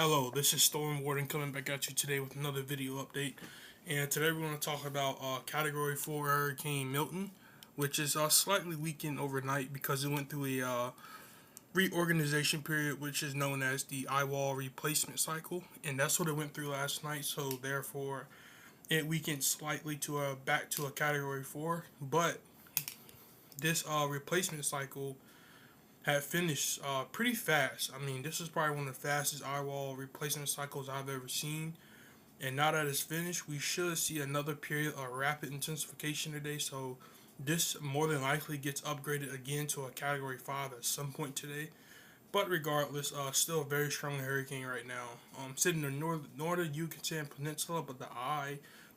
Hello, this is Storm Warden coming back at you today with another video update. And today we're going to talk about Category 4 Hurricane Milton, which is slightly weakened overnight because it went through a reorganization period, which is known as the eyewall replacement cycle. And that's what it went through last night, so therefore it weakened slightly to back to a Category 4. But this replacement cycle had finished pretty fast. I mean, this is probably one of the fastest eyewall replacement cycles I've ever seen. And now that it's finished, we should see another period of rapid intensification today. So this more than likely gets upgraded again to a Category 5 at some point today. But regardless, still a very strong hurricane right now. Sitting in the northern Yucatan Peninsula, but the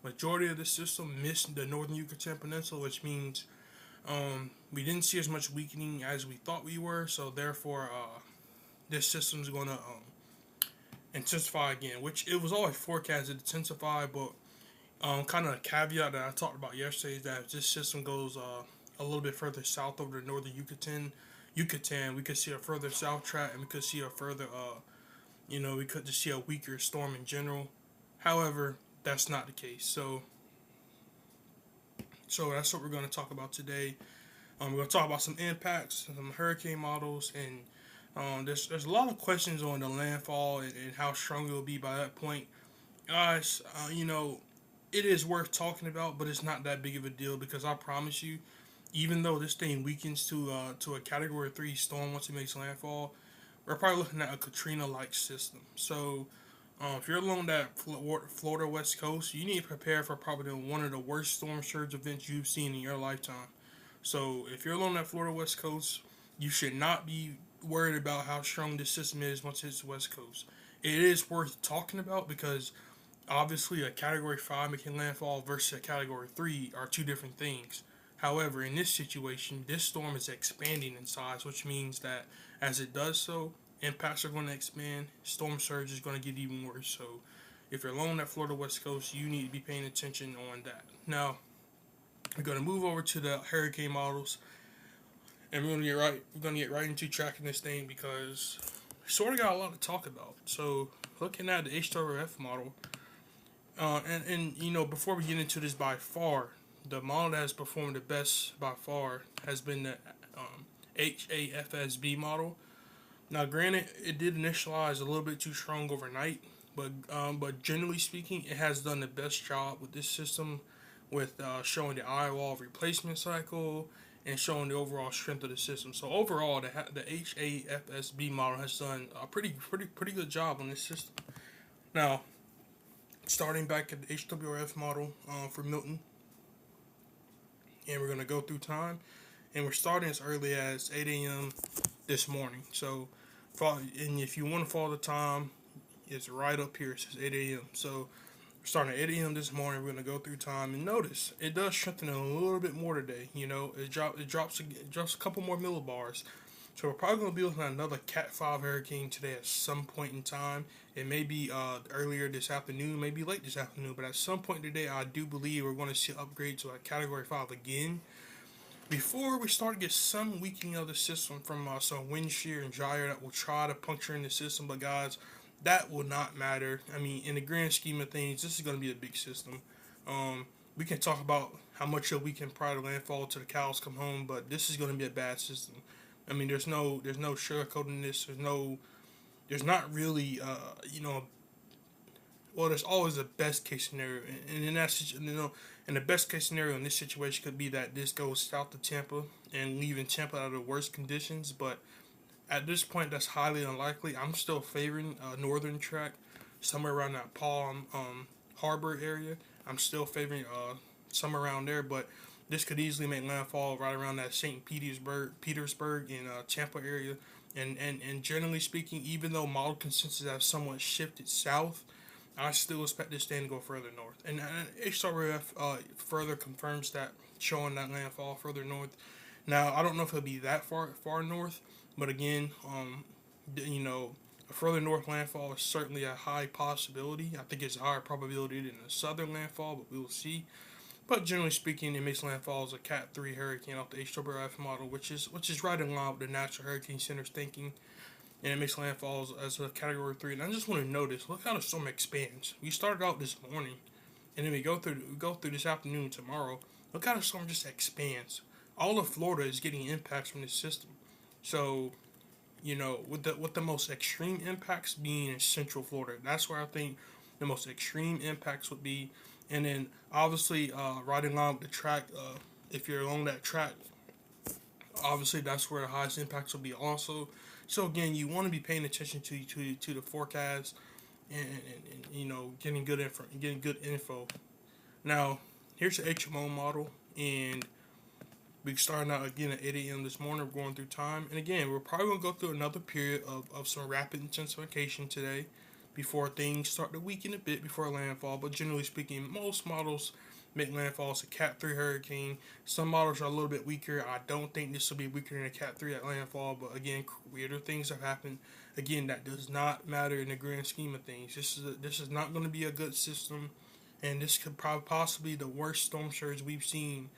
majority of the system missed the northern Yucatan Peninsula, which means we didn't see as much weakening as we thought we were, so therefore this system is going to intensify again, which it was always forecasted to intensify, but kind of a caveat that I talked about yesterday is that if this system goes a little bit further south over the northern Yucatan, we could see a further south track, and we could see a further, we could just see a weaker storm in general. However, that's not the case. So that's what we're going to talk about today. We're going to talk about some impacts, some hurricane models, and there's a lot of questions on the landfall and how strong it will be by that point. Guys, it is worth talking about, but it's not that big of a deal because I promise you, even though this thing weakens to a Category 3 storm once it makes landfall, we're probably looking at a Katrina-like system. So if you're along that Florida West Coast, you need to prepare for probably one of the worst storm surge events you've seen in your lifetime. So if you're along that Florida West Coast, you should not be worried about how strong this system is once it hits the West Coast. It is worth talking about because obviously a Category 5 making landfall versus a Category 3 are two different things. However, in this situation, this storm is expanding in size, which means that as it does so, impacts are going to expand, storm surge is going to get even worse. So if you're along that Florida West Coast, you need to be paying attention on that. Now, we're going to move over to the hurricane models, and we're going to get right into tracking this thing because we sort of got a lot to talk about. So looking at the HWF model, before we get into this, by far the model that has performed the best by far has been the HAFSB model. Now, granted, it did initialize a little bit too strong overnight, but generally speaking, it has done the best job with this system, with showing the eyewall replacement cycle and showing the overall strength of the system. So overall, the HAFSB model has done a pretty good job on this system. Now, starting back at the HWF model for Milton, and we're gonna go through time, and we're starting as early as 8 a.m. this morning. So, and if you want to follow the time, it's right up here. It says 8 a.m. So we're starting at 8 a.m. this morning. We're gonna go through time, and notice it does strengthen a little bit more today. It drops a couple more millibars. So we're probably gonna be looking at another Cat 5 hurricane today at some point in time. It may be earlier this afternoon, maybe late this afternoon, but at some point today, I do believe we're going to see an upgrade to a Category 5 again. Before we start to get some weakening of the system from some wind shear and gyre that will try to puncture in the system, but guys, that will not matter. I mean, in the grand scheme of things, this is going to be a big system. We can talk about how much of we can prior to landfall to the cows come home, but this is going to be a bad system. I mean, there's no sugarcoating this. There's not really, well, there's always a best case scenario, and in that, and the best case scenario in this situation could be that this goes south to Tampa and leaving Tampa out of the worst conditions. But at this point, that's highly unlikely. I'm still favoring northern track, somewhere around that Palm Harbor area. I'm still favoring somewhere around there, but this could easily make landfall right around that St. Petersburg and Tampa area. And generally speaking, even though model consensus has somewhat shifted south, I still expect this thing to go further north. And HWF further confirms that, showing that landfall further north. Now, I don't know if it'll be that far north, but again, a further north landfall is certainly a high possibility. I think it's a higher probability than a southern landfall, but we will see. But generally speaking, it makes landfall as a Cat 3 hurricane off the HWF model, which is right in line with the National Hurricane Center's thinking. and it makes landfall as a Category 3. And I just want to notice, look how the storm expands. We started out this morning, and then we go through this afternoon tomorrow. Look how the storm just expands. All of Florida is getting impacts from this system. So, with the most extreme impacts being in Central Florida, that's where I think the most extreme impacts would be. And then obviously, right along the track, if you're along that track, obviously that's where the highest impacts will be also. So again, you want to be paying attention to the forecast, and getting good info. Now, here's the HMO model, and we starting out again at 8 a.m. this morning. We're going through time, and again, we're probably gonna go through another period of some rapid intensification today, before things start to weaken a bit before landfall. But generally speaking, most models make landfall as a Cat 3 hurricane. Some models are a little bit weaker. I don't think this will be weaker than a Cat 3 at landfall, but again, weirder things have happened. Again, that does not matter in the grand scheme of things. This is not going to be a good system, and this could probably possibly the worst storm surge we've seen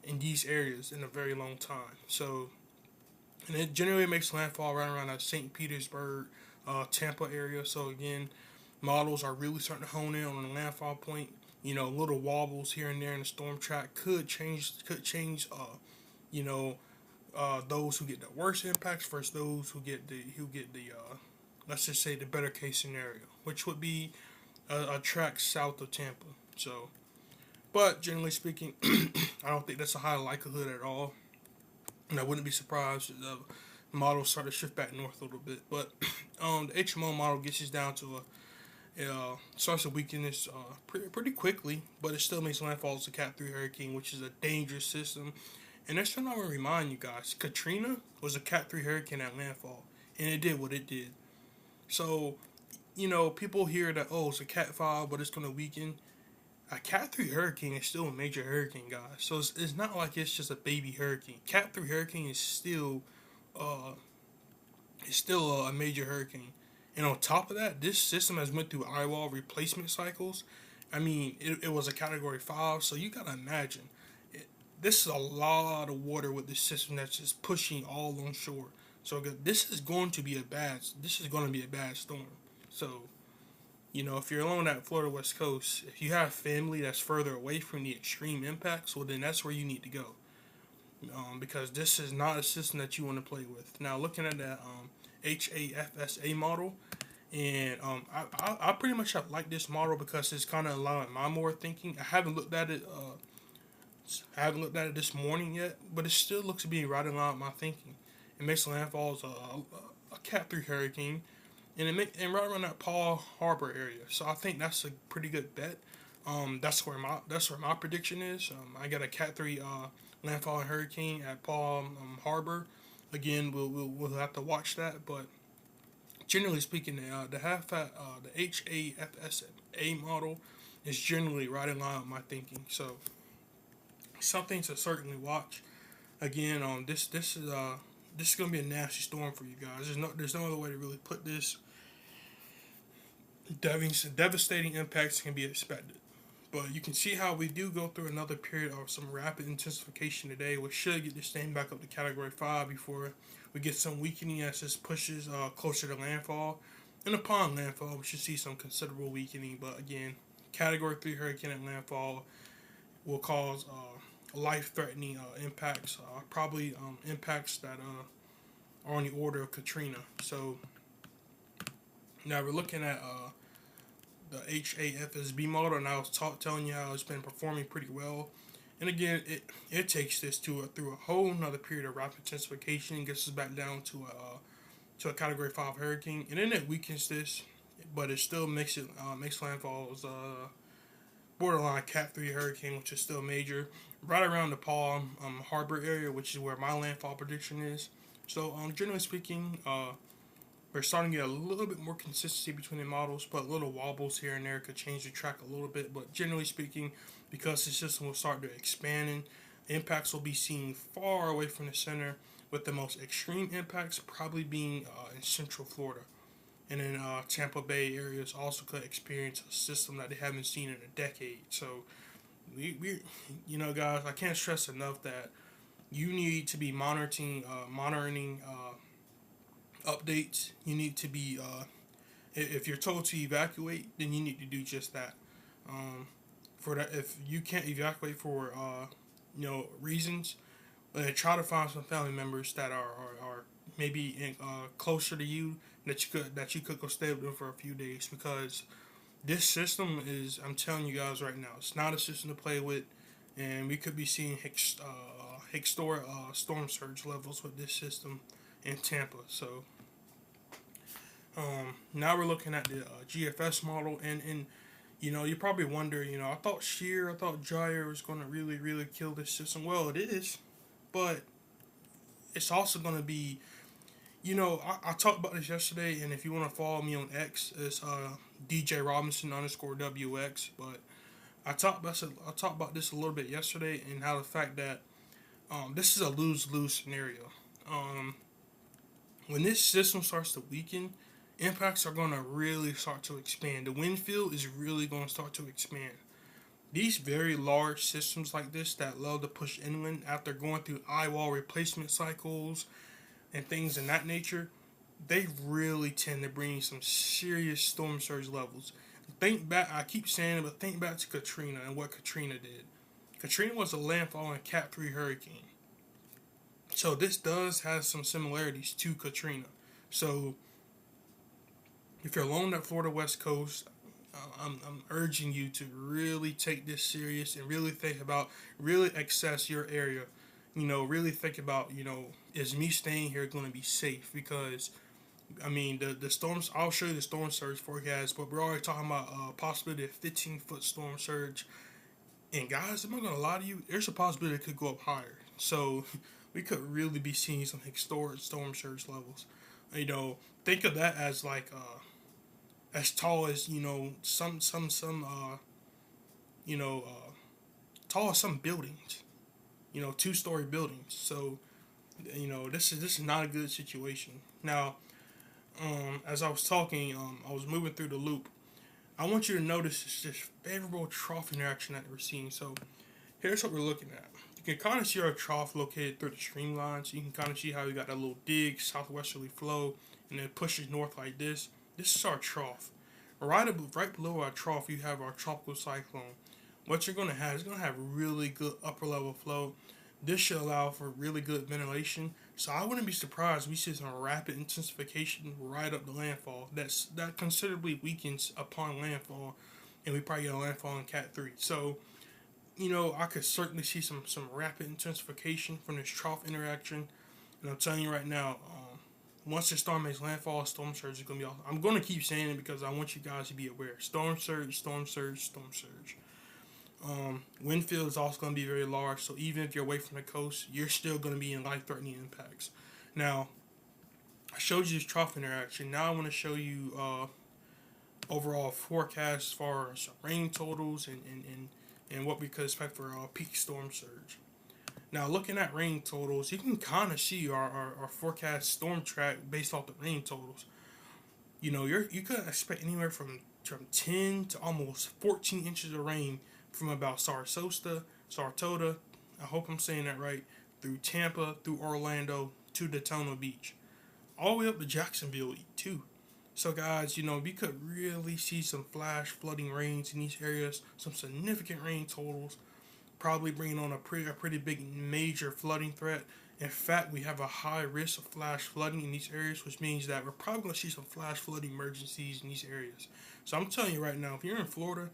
in these areas in a very long time. So, and it generally makes landfall right around that St. Petersburg, Tampa area. So again, models are really starting to hone in on the landfall point. Little wobbles here and there in the storm track could change. You know, those who get the worst impacts versus those who get the let's just say the better case scenario, which would be a track south of Tampa. So, but generally speaking, I don't think that's a high likelihood at all, and I wouldn't be surprised if the models start to shift back north a little bit. But the HMO model gets us down to starts to weaken this pretty quickly, but it still makes landfall as a Cat 3 hurricane, which is a dangerous system. And that's what I want to remind you guys. Katrina was a Cat 3 hurricane at landfall, and it did what it did. So, people hear that, oh, it's a Cat 5, but it's going to weaken. A Cat 3 hurricane is still a major hurricane, guys. So it's not like it's just a baby hurricane. Cat 3 hurricane is still a major hurricane. And on top of that, this system has went through eyewall replacement cycles. I mean, it was a Category 5, so you gotta imagine. This is a lot of water with this system that's just pushing all on shore. So this is going to be a bad storm. So, if you're along that Florida West Coast, if you have family that's further away from the extreme impacts, well, then that's where you need to go. Because this is not a system that you want to play with. Now, looking at that HAFSA model, and I pretty much have liked this model because it's kind of allowing my more thinking. I haven't looked at it. I haven't looked at it this morning yet, but it still looks to be right in line with my thinking. It makes landfall as a Cat 3 hurricane, and right around that Paul Harbor area. So I think that's a pretty good bet. That's where my prediction is. I got a Cat 3 landfall and hurricane at Paul Harbor. Again, we'll have to watch that, but generally speaking, the HAFSA model is generally right in line with my thinking. So something to certainly watch. Again, this is gonna be a nasty storm for you guys. There's no other way to really put this. Devastating impacts can be expected. But you can see how we do go through another period of some rapid intensification today, which should get this thing back up to Category 5 before we get some weakening as this pushes closer to landfall. And upon landfall, we should see some considerable weakening. But again, Category 3 hurricane at landfall will cause life-threatening impacts, probably impacts that are on the order of Katrina. So now we're looking at the HAFSB model, and I was telling you how it's been performing pretty well. And again, it takes this through a whole another period of rapid intensification, gets us back down to a Category 5 hurricane, and then it weakens this, but it still makes landfall as a borderline Cat 3 hurricane, which is still major, right around the Paul Harbor area, which is where my landfall prediction is. So generally speaking, we're starting to get a little bit more consistency between the models, but little wobbles here and there could change the track a little bit. But generally speaking, because the system will start to expand, and impacts will be seen far away from the center, with the most extreme impacts probably being in Central Florida. And then Tampa Bay areas also could experience a system that they haven't seen in a decade. So, we guys, I can't stress enough that you need to be monitoring updates, you need to be if you're told to evacuate, then you need to do just that. Um, for that, if you can't evacuate for reasons, try to find some family members that are maybe closer to you that you could go stay with them for a few days, because this system is, I'm telling you guys right now, it's not a system to play with, and we could be seeing storm surge levels with this system in Tampa. So now we're looking at the GFS model, and you probably wonder, I thought Shear, I thought Gyre was going to really kill this system. Well, it is, but it's also going to be, I talked about this yesterday, and if you want to follow me on X, it's DJ Robinson _WX. But I talked about this a little bit yesterday, and how the fact that this is a lose-lose scenario. When this system starts to weaken, impacts are going to really start to expand. The wind field is really going to start to expand. These very large systems like this that love to push inland after going through eye wall replacement cycles and things in that nature, they really tend to bring some serious storm surge levels. Think back, I keep saying it, but think back to Katrina and what Katrina did. Katrina was a landfall and Cat 3 hurricane. So this does have some similarities to Katrina. So if you're along that Florida West Coast, I'm urging you to really take this serious and really think about, really assess your area. Really think about, is me staying here going to be safe? Because, the storms, I'll show you the storm surge forecast, but we're already talking about possibility of 15-foot storm surge. And guys, I'm not going to lie to you, there's a possibility it could go up higher. So we could really be seeing some historic storm surge levels. Think of that as like as tall as tall as some buildings, 2-story buildings. So this is not a good situation. Now, as I was talking, I was moving through the loop. I want you to notice this favorable trough interaction that we're seeing. So here's what we're looking at. You can kind of see our trough located through the streamline. So you can kind of see how we got that little dig, southwesterly flow, and then pushes north like this. This is our trough. Right below our trough, you have our tropical cyclone. What you're going to have is going to have really good upper level flow. This should allow for really good ventilation. So I wouldn't be surprised we see some rapid intensification right up the landfall. That considerably weakens upon landfall, and we probably get a landfall in Cat 3. So, I could certainly see some rapid intensification from this trough interaction. And I'm telling you right now, once the storm makes landfall, storm surge is going to be awesome. I'm going to keep saying it because I want you guys to be aware. Storm surge, storm surge, storm surge. Wind field is also going to be very large, so even if you're away from the coast, you're still going to be in life-threatening impacts. Now, I showed you this trough interaction. Now I want to show you overall forecast as far as rain totals and what we could expect for peak storm surge. Now, looking at rain totals, you can kind of see our forecast storm track based off the rain totals. You could expect anywhere from 10 to almost 14 inches of rain from about Sarasota, I hope I'm saying that right, through Tampa, through Orlando, to Daytona Beach. All the way up to Jacksonville, too. So, guys, we could really see some flash flooding rains in these areas, some significant rain totals, probably bringing on a pretty big major flooding threat. In fact, we have a high risk of flash flooding in these areas, which means that we're probably going to see some flash flooding emergencies in these areas. So I'm telling you right now, if you're in Florida,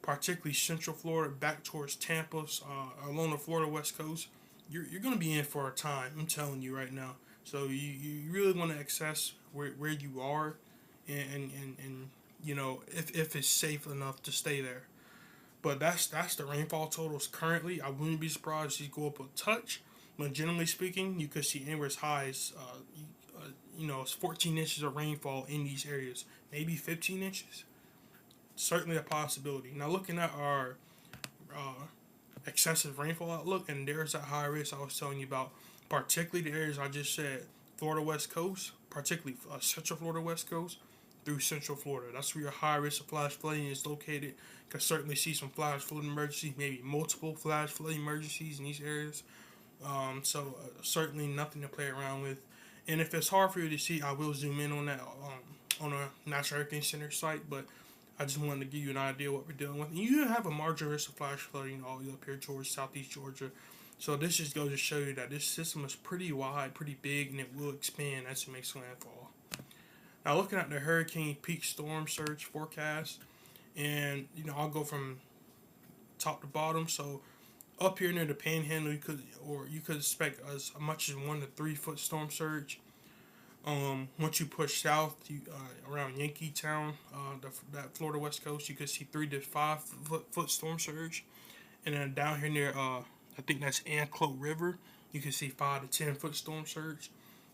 particularly Central Florida, back towards Tampa, along the Florida West Coast, you're going to be in for a time. I'm telling you right now. So you really want to assess where you are, and if it's safe enough to stay there. But that's the rainfall totals currently. I wouldn't be surprised if you go up a touch, but generally speaking, you could see anywhere as high as 14 inches of rainfall in these areas, maybe 15 inches. Certainly a possibility. Now, looking at our excessive rainfall outlook, and there's that high risk I was telling you about, particularly the areas I just said, Florida West Coast, particularly Central Florida West Coast through Central Florida. That's where your high risk of flash flooding is located. Could certainly see some flash flooding emergencies, maybe multiple flash flooding emergencies in these areas. So certainly nothing to play around with. And if it's hard for you to see, I will zoom in on that on a National Hurricane Center site. But I just wanted to give you an idea of what we're dealing with. And you have a marginal risk of flash flooding all the way up here towards southeast Georgia. So this just goes to show you that this system is pretty wide, pretty big, and it will expand as it makes landfall. Now looking at the hurricane peak storm surge forecast, and I'll go from top to bottom. So up here near the Panhandle, you could expect as much as 1 to 3 foot storm surge. Once you push south, around Yankeetown, that Florida West Coast, you could see 3 to 5 foot storm surge, and then down here near I think that's Anclote River, you can see 5 to 10 foot storm surge,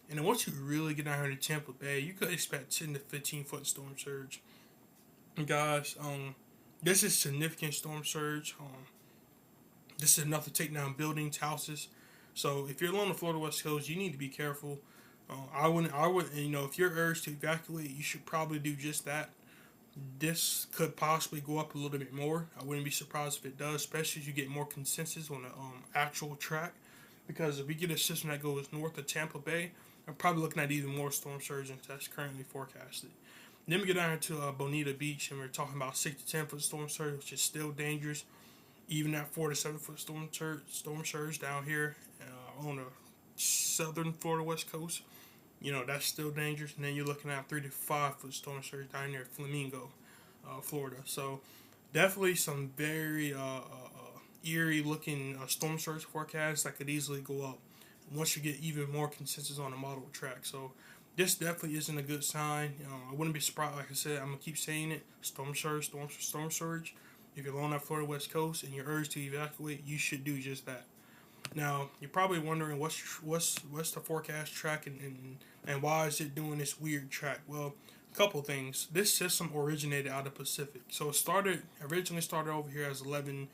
and then once you really get down here to Tampa Bay, you could expect 10 to 15 foot storm surge. And guys, this is significant storm surge. This is enough to take down buildings, houses. So if you're along the Florida West Coast, you need to be careful. I would, if you're urged to evacuate, you should probably do just that. This could possibly go up a little bit more. I wouldn't be surprised if it does, especially if you get more consensus on the actual track. Because if we get a system that goes north of Tampa Bay, I'm probably looking at even more storm surge than that's currently forecasted. Then we get down to Bonita Beach, and we're talking about 6 to 10 foot storm surge, which is still dangerous. Even that 4 to 7 foot storm surge down here on the southern Florida West Coast, that's still dangerous. And then you're looking at 3 to 5 foot storm surge down there at Flamingo, Florida. So definitely some very eerie looking storm surge forecasts that could easily go up once you get even more consensus on the model track. So this definitely isn't a good sign. I wouldn't be surprised. Like I said, I'm gonna keep saying it. Storm surge, storm surge. If you're along that Florida West Coast and you're urged to evacuate, you should do just that. Now, you're probably wondering what's the forecast track and why is it doing this weird track? Well, a couple things. This system originated out of the Pacific. So it originally started over here as 11E.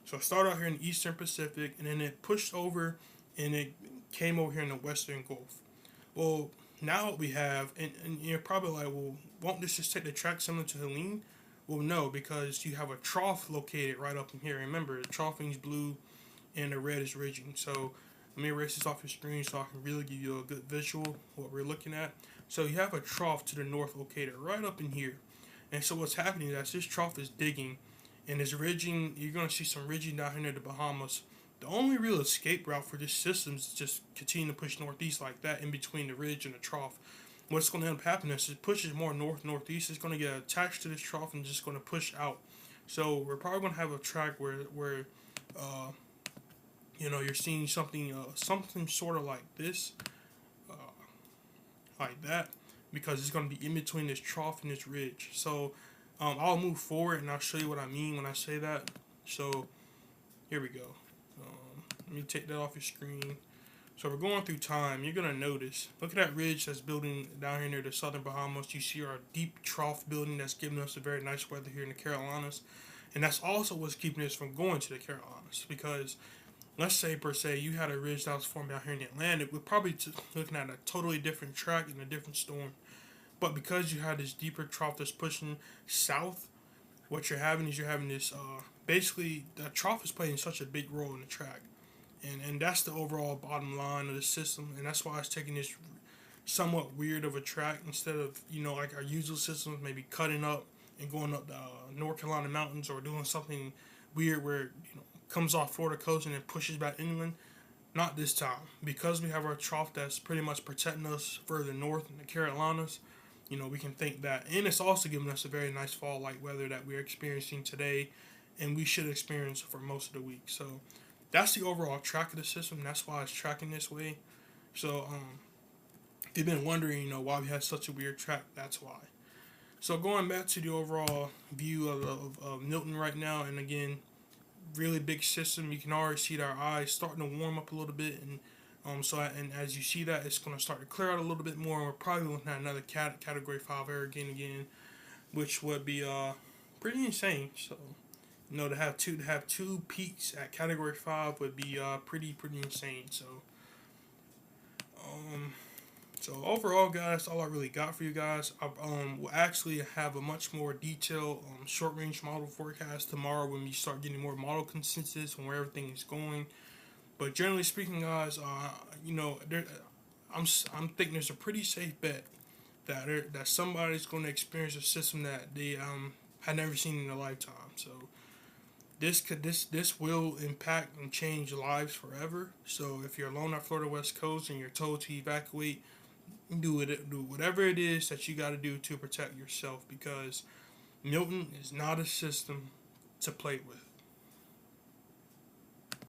So it started out here in the Eastern Pacific, and then it pushed over and it came over here in the Western Gulf. Well, now what we have, and you're probably like, well, won't this just take the track similar to Helene? Well, no, because you have a trough located right up in here. Remember, the trough means blue and the red is ridging. So let me erase this off your screen so I can really give you a good visual of what we're looking at. So you have a trough to the north located right up in here. And so what's happening is that this trough is digging and is ridging. You're going to see some ridging down here near the Bahamas. The only real escape route for this system is just continue to push northeast like that in between the ridge and the trough. What's going to end up happening is it pushes more northeast. It's going to get attached to this trough and just going to push out. So we're probably going to have a track where you're seeing something sort of like this, like that, because it's going to be in between this trough and this ridge. So I'll move forward and I'll show you what I mean when I say that. So here we go. Let me take that off your screen. So we're going through time. You're going to notice, look at that ridge that's building down here near the southern Bahamas. You see our deep trough building that's giving us a very nice weather here in the Carolinas. And that's also what's keeping us from going to the Carolinas. Because let's say, per se, you had a ridge that was formed down here in the Atlantic. We're probably looking at a totally different track and a different storm. But because you have this deeper trough that's pushing south, what you're having is this, basically, the trough is playing such a big role in the track. And that's the overall bottom line of the system, and that's why it's taking this somewhat weird of a track instead of, like our usual systems, maybe cutting up and going up the North Carolina mountains, or doing something weird where, comes off Florida coast and then pushes back inland. Not this time. Because we have our trough that's pretty much protecting us further north in the Carolinas, we can think that. And it's also giving us a very nice fall-like weather that we're experiencing today, and we should experience for most of the week. So that's the overall track of the system. That's why it's tracking this way. So if you've been wondering, why we have such a weird track, that's why. So going back to the overall view of Milton right now, and again, really big system. You can already see that our eyes starting to warm up a little bit, and as you see that, it's going to start to clear out a little bit more. And we're probably looking at another Category 5 hurricane again, which would be pretty insane. So to have two peaks at Category 5 would be pretty insane. So overall, guys, that's all I really got for you guys. I will actually have a much more detailed short-range model forecast tomorrow when we start getting more model consensus on where everything is going. But generally speaking, guys, I'm thinking there's a pretty safe bet that somebody's going to experience a system that they had never seen in their lifetime. So this will impact and change lives forever. So if you're alone at Florida West Coast and you're told to evacuate, do whatever it is that you got to do to protect yourself, because Milton is not a system to play with.